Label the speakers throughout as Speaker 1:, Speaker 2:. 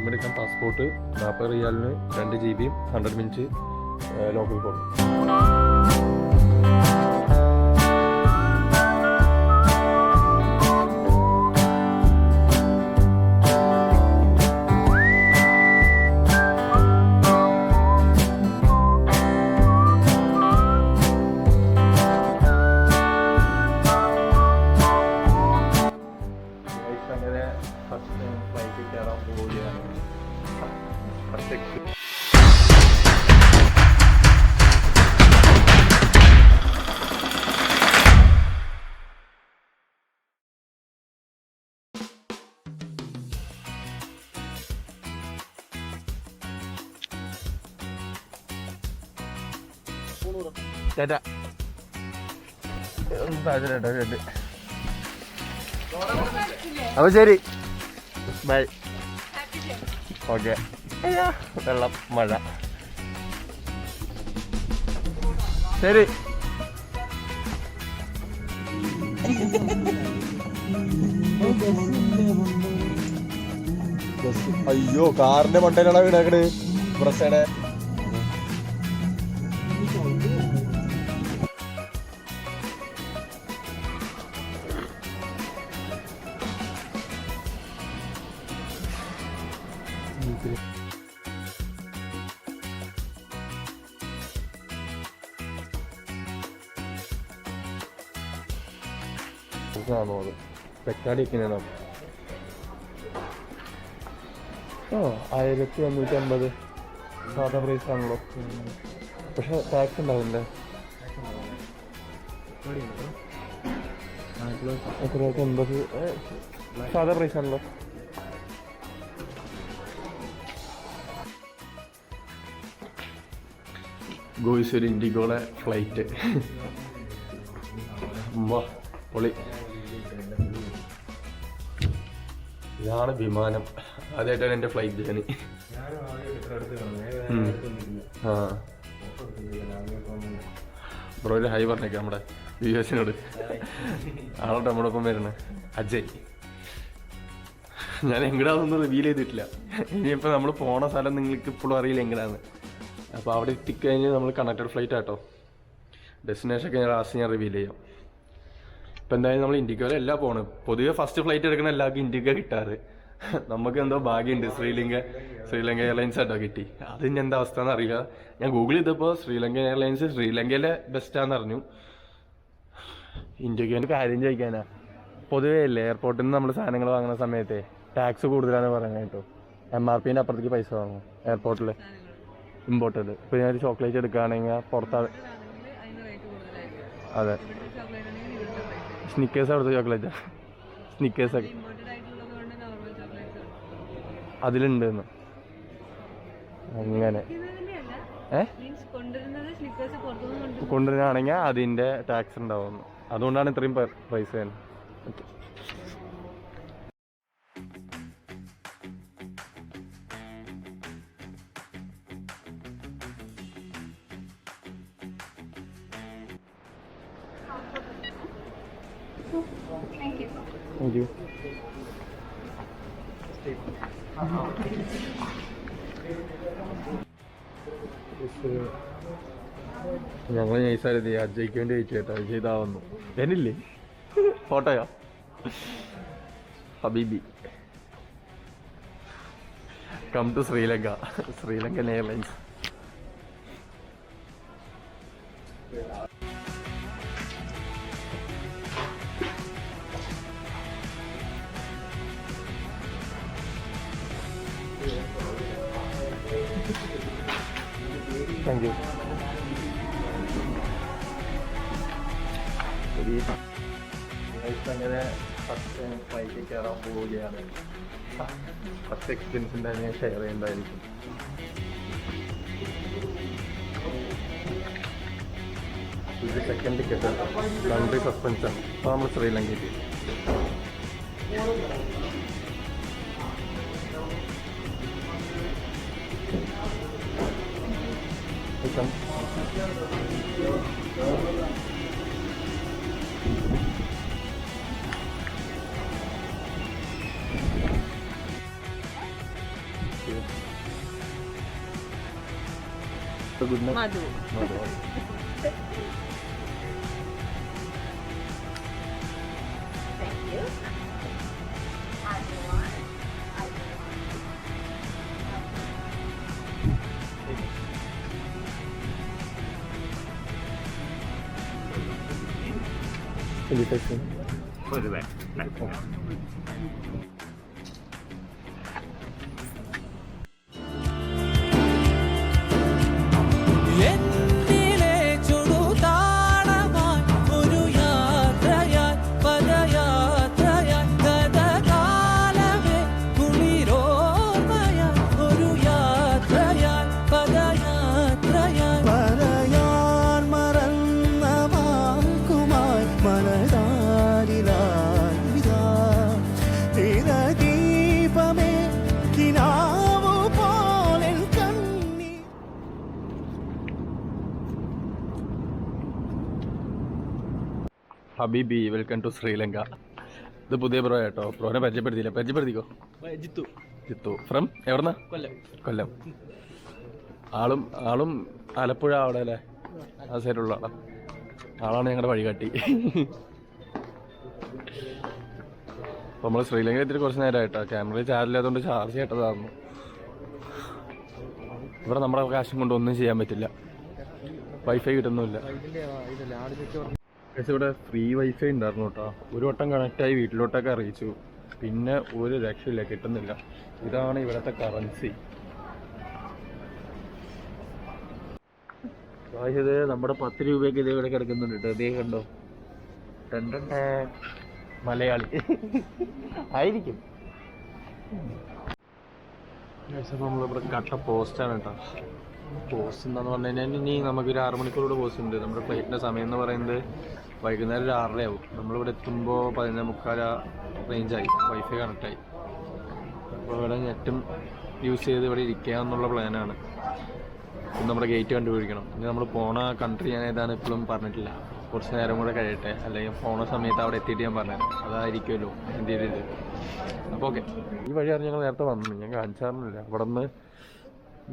Speaker 1: SIM എടുക്കാൻ passport 40 റിയാലിന് 2 GB 100 minute local call. അങ്ങനെ first time ഫ്ലൈറ്റിൽ കയറാൻ പോവുകയാണ്. ചേട്ടാ അപ്പൊ ശരി, ബൈ. ഓക്കെ. വെള്ളം, മഴ. ശരി. അയ്യോ, കാറിന്റെ മണ്ടയിലാണ് വീണേക്കണ്. പ്രശ്നേ ആണോ അത് പെക്കാടിയൊക്കെയാണോ? 1150 സാധാ പ്രൈസ് ആണല്ലോ. പക്ഷെ ടാക്സ് ഉണ്ടാവില്ലേ? എത്ര 80 സാധാ പ്രൈസ് ആണല്ലോ. ഗോയിസ് ഇൻഡിഗോളെ ഫ്ലൈറ്റ് പൊളി. ഇതാണ് വിമാനം. ആദ്യമായിട്ടാണ് എൻ്റെ ഫ്ലൈറ്റ് ജേണി. ബ്രോയില് ഹൈ പറഞ്ഞേക്കാം നമ്മുടെ വ്യൂവേഴ്സിനോട്. ആളോട്ട് നമ്മുടെ ഒപ്പം വരുന്നത് അജയ്. ഞാൻ എങ്ങടാന്നൊന്നും റിവീൽ ചെയ്തിട്ടില്ല. ഇനിയിപ്പോൾ നമ്മൾ പോണ സ്ഥലം നിങ്ങൾക്ക് ഇപ്പോഴും അറിയില്ല എങ്ങനെയാന്ന്. അപ്പോൾ അവിടെ എത്തിക്കഴിഞ്ഞ് നമ്മൾ കണക്റ്റഡ് ഫ്ലൈറ്റ് ആട്ടോ. ഡെസ്റ്റിനേഷനൊക്കെ ലാസ്റ്റ് ഞാൻ റിവീൽ ചെയ്യാം. ഇപ്പം എന്തായാലും നമ്മൾ ഇൻഡിഗോയിലെല്ലാം പോകണം. പൊതുവെ ഫസ്റ്റ് ഫ്ലൈറ്റ് എടുക്കണ എല്ലാവർക്കും ഇൻഡിഗോ കിട്ടാറ്. നമുക്ക് എന്തോ ഭാഗ്യമുണ്ട്. ശ്രീലങ്ക എയർലൈൻസ് ആട്ടോ കിട്ടി. അത് ഇനി എന്താ അവസ്ഥ എന്ന് അറിയില്ല. ഞാൻ ഗൂഗിൾ ചെയ്തപ്പോൾ ശ്രീലങ്ക എയർലൈൻസ് ശ്രീലങ്കയിലെ ബെസ്റ്റാന്ന് പറഞ്ഞു. ഇൻഡിഗോൻ്റെ കാര്യം ചോദിക്കാനാ. പൊതുവേ അല്ലേ എയർപോർട്ടിൽ നിന്ന് നമ്മൾ സാധനങ്ങൾ വാങ്ങുന്ന സമയത്ത് ടാക്സ് കൂടുതലാണെന്ന് പറയുന്നത് കേട്ടോ. MRPൻ്റെ അപ്പുറത്തേക്ക് പൈസ വാങ്ങും എയർപോർട്ടിൽ ഇമ്പോർട്ടഡ്. ഇപ്പോൾ ഞാനൊരു ചോക്ലേറ്റ് എടുക്കുകയാണെങ്കിൽ പുറത്താണ്. അതെ, സ്നിക്കേഴ്സ് അവിടുത്തെ ചോക്ലേറ്റാ. സ്നിക്കേഴ്സൊക്കെ അതിലുണ്ടെന്ന് അങ്ങനെ. കൊണ്ടുവരുകയാണെങ്കിൽ അതിൻ്റെ ടാക്സ് ഉണ്ടാവുന്നു. അതുകൊണ്ടാണ് ഇത്രയും പ്രൈസ് തന്നെ. ഓക്കെ. Thank you. ഞങ്ങൾ നൈസായിട്ട് അജയ്ക്ക് വേണ്ടി വെയിറ്റ് ചെയ്യട്ടോ. അജയ് ഇതാവുന്നു. ഞാനില്ലേ ഫോട്ടോയോ ഹബീബി. Come to Sri Lankan Airlines. Thank you. അങ്ങനെ ഫസ്റ്റ് ടൈം ഫ്ലൈറ്റിൽ കയറാൻ പോവുകയാണ്. ഫസ്റ്റ് എക്സ്പീരിയൻസ് ഉണ്ടായി ഞാൻ ഷെയർ ചെയ്യേണ്ടതായിരിക്കും. ഇത് സെക്കൻഡ് ടിക്കറ്റ് കൺട്രി സസ്പെൻഷൻ. അപ്പോൾ നമ്മൾ ശ്രീലങ്കയ്ക്ക്. ഗുഡ്
Speaker 2: മധു.
Speaker 3: പൊതുവെ
Speaker 1: ഹബീബി, വെൽക്കം ടു ശ്രീലങ്ക. ഇത് പുതിയ ബ്രോ കേട്ടോ. ബ്രോനെ പരിചയപ്പെടുത്തിക്കോ. ജിത്തു ഫ്രം എവിടെന്നാ? കൊല്ലം. ആളും ആലപ്പുഴ അവിടെ അല്ലേ, ആ സൈഡിലുള്ള ആളാണ് ഞങ്ങളുടെ വഴികാട്ടി. അപ്പോൾ നമ്മൾ ശ്രീലങ്കയിൽ എത്തിയിട്ട് കുറച്ച് നേരമായിട്ടോ. ക്യാമറയിൽ ചാർജ് ഇല്ലാത്തതുകൊണ്ട് ചാർജ് ചെയ്യേണ്ടതായിരുന്നു. ഇവിടെ നമ്മുടെ കാശും കൊണ്ട് ഒന്നും ചെയ്യാൻ പറ്റില്ല, വൈഫൈ കിട്ടുന്നില്ല. പക്ഷേ ഇവിടെ ഫ്രീ വൈഫൈ ഉണ്ടായിരുന്നു കേട്ടോ. ഒരു വട്ടം കണക്റ്റായി വീട്ടിലോട്ടൊക്കെ അറിയിച്ചു, പിന്നെ ഒരു രക്ഷയില്ല, കിട്ടുന്നില്ല. ഇതാണ് ഇവിടുത്തെ കറൻസി. ഇത് നമ്മുടെ 10 രൂപയ്ക്ക് ഇത് ഇവിടെ കിടക്കുന്നുണ്ട് കേട്ടോ. ഇതേ കണ്ടോ, മലയാളി ആയിരിക്കും. നമ്മളിവിടെ കട്ട പോസ്റ്റാണ് കേട്ടോ. പോസ്റ്റ് എന്താണെന്ന് പറഞ്ഞു കഴിഞ്ഞാൽ ഇനി നമുക്കൊരു 6 മണിക്കൂറുകൂടെ പോസ്റ്റ് ഉണ്ട്. നമ്മുടെ ഫ്ലൈറ്റിൻ്റെ സമയം എന്ന് പറയുന്നത് വൈകുന്നേരം ഒരു 6:30 ആവും. നമ്മളിവിടെ എത്തുമ്പോൾ 11:45 റേഞ്ചായി, വൈഫൈ കണക്റ്റായി. അപ്പോൾ ഇവിടെ നെറ്റും യൂസ് ചെയ്ത് ഇവിടെ ഇരിക്കുക എന്നുള്ള പ്ലാനാണ്. നമ്മുടെ ഗേറ്റ് കണ്ടുപിടിക്കണം. ഇനി നമ്മൾ പോണ കൺട്രി ഞാൻ ഏതാണ് ഇപ്പോഴും പറഞ്ഞിട്ടില്ല. കുറച്ച് നേരം കൂടെ കഴിയട്ടെ, അല്ലെങ്കിൽ പോണ സമയത്ത് അവിടെ എത്തിയിട്ട് ഞാൻ പറഞ്ഞത് അതായിരിക്കുമല്ലോ എൻ്റെ ഒരു ഇത്. അപ്പോൾ ഓക്കെ, ഈ വഴിയാണ് ഞങ്ങൾ നേരത്തെ വന്നത്. ഞാൻ കാണിച്ചാറുന്നില്ല. അവിടെ നിന്ന്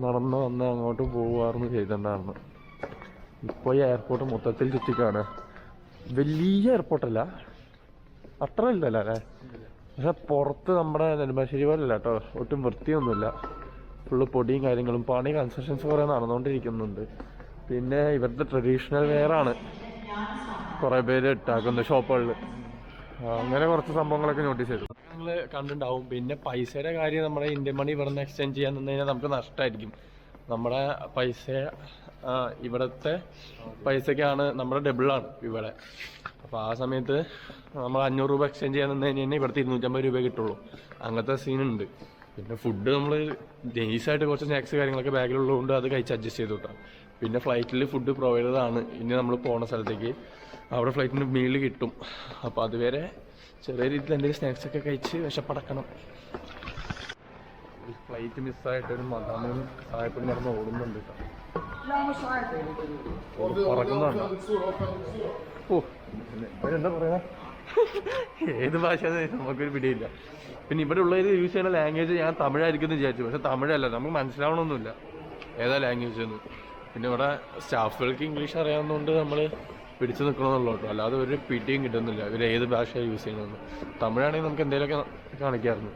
Speaker 1: നടന്ന് വന്ന് അങ്ങോട്ട് പോകുമായിരുന്നു ചെയ്തിട്ടുണ്ടായിരുന്നു. ഇപ്പോൾ ഈ എയർപോർട്ട് മൊത്തത്തിൽ ചുറ്റിക്കാണ്. വലിയ എയർപോർട്ടല്ല, അത്ര ഇല്ലല്ലോ അല്ലേ. പക്ഷെ പുറത്ത് നമ്മുടെ നെടുമ്പാശ്ശേരി പോലെ അല്ല കേട്ടോ, ഒട്ടും വൃത്തിയൊന്നുമില്ല. ഫുള്ള് പൊടിയും കാര്യങ്ങളും. പണി കൺസ്ട്രക്ഷൻസ് കുറേ നടന്നുകൊണ്ടിരിക്കുന്നുണ്ട്. പിന്നെ ഇവിടുത്തെ ട്രഡീഷണൽ വെയറാണ് കുറേ പേര് ഇട്ടാക്കുന്നത് ഷോപ്പുകളിൽ. അങ്ങനെ കുറച്ച് സംഭവങ്ങളൊക്കെ നോട്ടീസ് ചെയ്തു, നിങ്ങൾ കണ്ടിട്ടുണ്ടാവും. പിന്നെ പൈസയുടെ കാര്യം, നമ്മുടെ ഇന്ത്യൻ മണി ഇവിടെ നിന്ന് എക്സ്ചേഞ്ച് ചെയ്യാൻ നിന്ന് കഴിഞ്ഞാൽ നമുക്ക് നഷ്ടമായിരിക്കും. നമ്മുടെ പൈസ ഇവിടുത്തെ പൈസയ്ക്കാണ് നമ്മുടെ ഡബിളാണ് ഇവിടെ. അപ്പോൾ ആ സമയത്ത് നമ്മൾ 500 രൂപ എക്സ്ചേഞ്ച് ചെയ്യാൻ നിന്ന് കഴിഞ്ഞാൽ ഇവിടുത്തെ 250 രൂപ കിട്ടുള്ളൂ. അങ്ങനത്തെ സീനുണ്ട്. പിന്നെ ഫുഡ് നമ്മൾ നൈസായിട്ട് കുറച്ച് സ്നാക്സ് കാര്യങ്ങളൊക്കെ ബാഗിലുള്ളതുകൊണ്ട് അത് കഴിച്ച് അഡ്ജസ്റ്റ് ചെയ്തു കിട്ടാം. പിന്നെ ഫ്ലൈറ്റിൽ ഫുഡ് പ്രൊവൈഡഡ് ആണ്. ഇനി നമ്മൾ പോകുന്ന സ്ഥലത്തേക്ക് അവിടെ ഫ്ലൈറ്റിന് മീൽ കിട്ടും. അപ്പോൾ അതുവരെ ചെറിയ രീതിയിൽ എന്തെങ്കിലും സ്നാക്സൊക്കെ കഴിച്ച് വിശപ്പടക്കണം. ഫ്ലൈറ്റ് മിസ്സായിട്ടൊരു മദാമും സായപ്പൊടി നടന്ന് ഓടുന്നുണ്ട് കേട്ടോ. പറക്കുന്നുണ്ടോ? ഓ, എന്താ പറയുക, ഏത് ഭാഷ നമുക്കൊരു പിടിയില്ല. പിന്നെ ഇവിടെ ഉള്ളവർ യൂസ് ചെയ്യുന്ന ലാംഗ്വേജ് ഞാൻ തമിഴായിരിക്കും എന്ന് വിചാരിച്ചു. പക്ഷെ തമിഴല്ല, നമുക്ക് മനസ്സിലാവണമെന്നൊന്നുമില്ല ഏതാ ലാംഗ്വേജ് എന്ന്. പിന്നെ ഇവിടെ സ്റ്റാഫുകൾക്ക് ഇംഗ്ലീഷ് അറിയാവുന്നതുകൊണ്ട് നമ്മൾ പിടിച്ചു നിൽക്കണമെന്നുള്ളൂ കേട്ടോ. അല്ലാതെ ഒരു പിടിയും കിട്ടുന്നില്ല ഇവർ ഏത് ഭാഷയാണ് യൂസ് ചെയ്യുന്നതെന്ന്. തമിഴാണെങ്കിൽ നമുക്ക് എന്തെങ്കിലുമൊക്കെ കാണിക്കാമായിരുന്നു.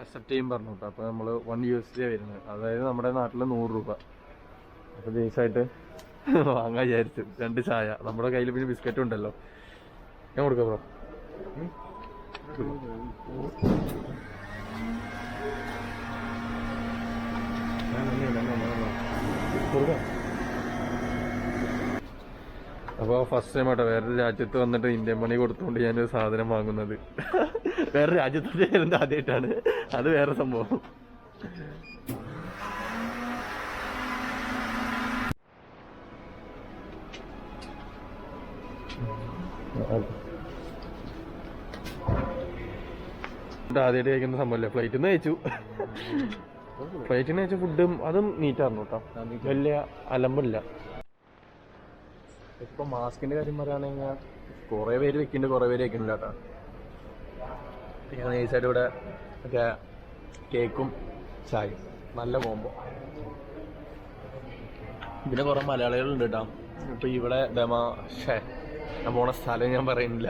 Speaker 1: അക്സെപ്റ്റ് ചെയ്യും പറഞ്ഞു കേട്ടോ. അപ്പോൾ നമ്മൾ $1 വരുന്നത്, അതായത് നമ്മുടെ നാട്ടിൽ 100 രൂപ. അപ്പോൾ ബേസായിട്ട് വാങ്ങാൻ വിചാരിച്ചു 2 ചായ. നമ്മുടെ കയ്യിൽ പിന്നെ ബിസ്ക്കറ്റും ഉണ്ടല്ലോ. ഞാൻ കൊടുക്കാം ബ്രോ. അപ്പോൾ ഫസ്റ്റ് ടൈം ആട്ടോ വേറൊരു രാജ്യത്ത് വന്നിട്ട് ഇന്ത്യൻ മണി കൊടുത്തുകൊണ്ട് ഞാനൊരു സാധനം വാങ്ങുന്നത്. വേറെ രാജ്യത്ത് ചെയ്യുന്നത് ആദ്യമായിട്ടാണ്, അത് വേറെ സംഭവം. ആദ്യമായിട്ട് കഴിക്കുന്ന സംഭവമല്ലേ. ഫ്ലൈറ്റിൽ നിന്ന് കഴിച്ച ഫുഡും അതും നീറ്റായിരുന്നു കേട്ടോ, വലിയ അലമ്പില്ല. ഇപ്പൊ മാസ്കിന്റെ കാര്യം പറയുകയാണെങ്കിൽ കുറെ പേര് വെക്കുന്നുണ്ട്, കുറെ പേര് വെക്കുന്നില്ല കേട്ടോ. പിന്നെ നൈസായിട്ട് ഇവിടെ മറ്റേ കേക്കും ചായയും നല്ല കോമ്പോ. പിന്നെ കുറേ മലയാളികളുണ്ട് കേട്ടോ. ഇപ്പോൾ ഇവിടെ ഞാൻ പോണ സ്ഥലം ഞാൻ പറയുന്നില്ല.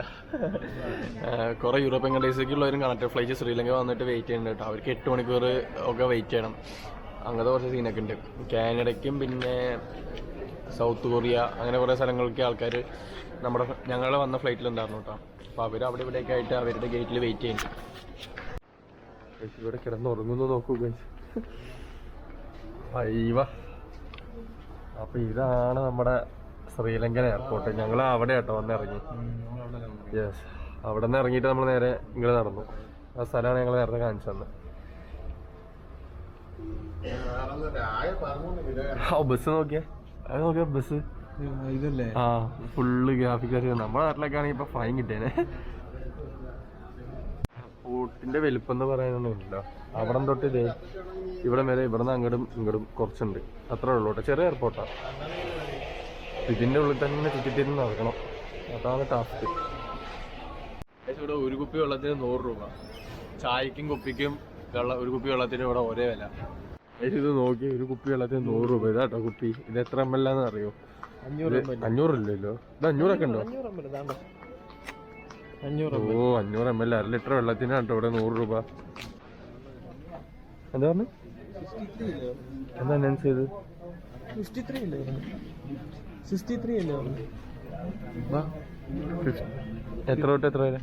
Speaker 1: കുറേ യൂറോപ്യൻ കൺട്രീസിലേക്കുള്ളവരും കണക്റ്റഡ് ഫ്ലൈറ്റ് ശ്രീലങ്ക വന്നിട്ട് വെയിറ്റ് ചെയ്യുന്നുണ്ട് കേട്ടോ. അവർക്ക് 8 മണിക്കൂർ ഒക്കെ വെയിറ്റ് ചെയ്യണം. അങ്ങനത്തെ കുറച്ച് സീനൊക്കെ ഉണ്ട്. കാനഡയ്ക്കും പിന്നെ സൗത്ത് കൊറിയ അങ്ങനെ കുറേ സ്ഥലങ്ങളിലേക്ക് ആൾക്കാർ ഞങ്ങൾ വന്ന ഫ്ലൈറ്റിലുണ്ടായിരുന്നു കേട്ടോ. അപ്പോൾ അവർ അവിടെ ഇവിടെയൊക്കെ ആയിട്ട് അവരുടെ ഗേറ്റിൽ വെയിറ്റ് ചെയ്യുന്നുണ്ട്. ഇവിടെ കിടന്നുറങ്ങുന്നു നോക്കൂ ഗൈസ്. അയ്യവ. അപ്പോൾ ഇതാണ് നമ്മുടെ ശ്രീലങ്കൻ എയർപോർട്ട്. ഞങ്ങൾ അവിടെ കേട്ടോ വന്നിറങ്ങി. യെസ്, അവിടെ നിന്ന് ഇറങ്ങിയിട്ട് നമ്മൾ നേരെ ഇങ്ങനെ നടന്നു. ആ സ്ഥലമാണ് ഞങ്ങൾ നേരത്തെ കാണിച്ചു തന്നെ. ബസ് നോക്കിയേ, അത് നോക്കിയാ ബസ് ഇതല്ലേ. ആ ഫുള്ള് ഗ്രാഫിക്. നമ്മുടെ നാട്ടിലൊക്കെ ആണെങ്കിൽ ഇപ്പൊ ഫൈൻ കിട്ടിയേനെ. എയർപോർട്ടിന്റെ വലുപ്പം എന്ന് പറയാനൊന്നുമില്ല. അവിടെ തൊട്ട് ഇതേ ഇവിടെ വരെ ഇവിടുന്ന് അങ്ങോട്ടും ഇങ്ങോട്ടും കുറച്ചുണ്ട്, അത്രേ ഉള്ളൂ കേട്ടോ. ചെറിയ എയർപോർട്ടാണ്. ഇതിന്റെ ഉള്ളിൽ തന്നെ ചുറ്റിത്തിരിഞ്ഞ് നടക്കണം, അതാണ് ടാസ്ക്. ഇവിടെ ഒരു കുപ്പി വെള്ളത്തിന് 100 രൂപ. ചായക്കും കുപ്പിക്കും ഒരു കുപ്പി വെള്ളത്തിന് ഇവിടെ ഒരേ വില. ഇത് നോക്കി, ഒരു കുപ്പി വെള്ളത്തിന് 100 രൂപ. ഇതാട്ടോ കുപ്പി. ഇത് എത്ര ml ആണെന്ന് അറിയോ? 500 ഇല്ലല്ലോ. ഇത് 500 ഉണ്ടോ? 500 ml 1/2 ലിറ്റർ വെള്ളത്തിനാണ് കേട്ടോ ഇവിടെ 100 രൂപ. എന്താ പറഞ്ഞു? എന്താ അനൗൺസ് ചെയ്ത്? 63 അല്ലേ? 63 അല്ലേ? എത്ര തൊട്ട് എത്ര വരെ?